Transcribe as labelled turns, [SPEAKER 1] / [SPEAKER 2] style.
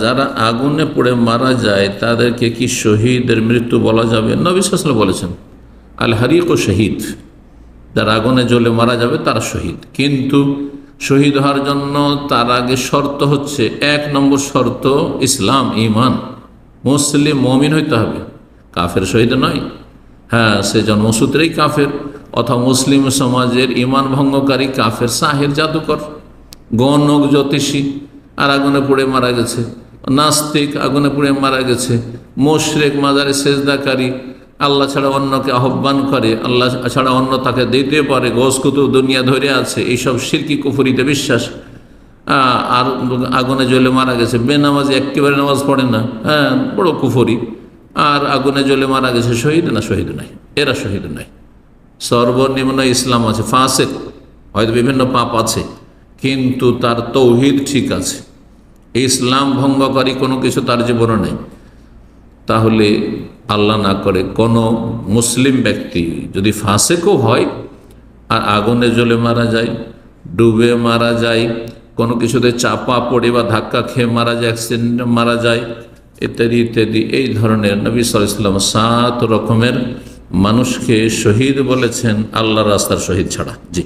[SPEAKER 1] যারা আগুনে পড়ে মারা যায় তাদেরকে কি শহীদের মৃত্যু বলা যাবে? নবী সাল্লাল্লাহু আলাইহি ওয়াসাল্লাম বলেছেন, আল হারিক ও শহীদ, যারা আগুনে জ্বলে মারা যাবে তারা শহীদ। কিন্তু শহীদ হওয়ার জন্য তার আগে শর্ত হচ্ছে, 1 নম্বর শর্ত ইসলাম, ঈমান, মুসলিম মুমিন হইতে হবে, কাফের শহীদ নয়। হ্যাঁ, সে জন্মসূত্রেই কাফের, অথবা মুসলিম সমাজের ঈমান ভঙ্গকারী কাফের, সাহের, জাদুকর, গণক, জ্যোতিষী আর আগুনে পুড়ে মারা গেছে, নাস্তিক আগুনে পুড়ে মারা গেছে, মুশরিক, মাজারে সেজদাকারী, আল্লাহ ছাড়া অন্যকে আহ্বান করে, আল্লাহ ছাড়া অন্য তাকে দিতে পারে, গোস কুতুব দুনিয়া ধরে আছে, এইসব শিরকি কুফরিতে বিশ্বাস, আর আগুনে জ্বলে মারা গেছে। বেনামাজি, একেবারে নামাজ পড়ে না, হ্যাঁ, বড় কুফরি, আর আগুনে জ্বলে মারা গেছে, শহীদ না? শহীদ নাই, এরা শহীদ নাই। সর্বনিম্ন ইসলাম আছে, ফাসিক, হয়তো বিভিন্ন পাপ আছে, কিন্তু তার তৌহিদ ঠিক আছে, ইসলাম ভঙ্গকারী কোনো কিছু তার জীবনে নেই। তাহলে আল্লাহ না করে কোনো মুসলিম ব্যক্তি যদি ফাসেকও হয় আর আগুনে জ্বলে মারা যায়, ডুবে মারা যায়, কোনো কিছুতে চাপা পড়ে বা ধাক্কা খেয়ে মারা যায়, অ্যাক্সিডেন্টে মারা যায়, ইত্যাদি ইত্যাদি, এই ধরনের নবী সাল্লাল্লাহু আলাইহি ওয়াসাল্লাম 7 রকমের মানুষকে শহীদ বলেছেন, আল্লাহর রাস্তার শহীদ ছাড়া। জি।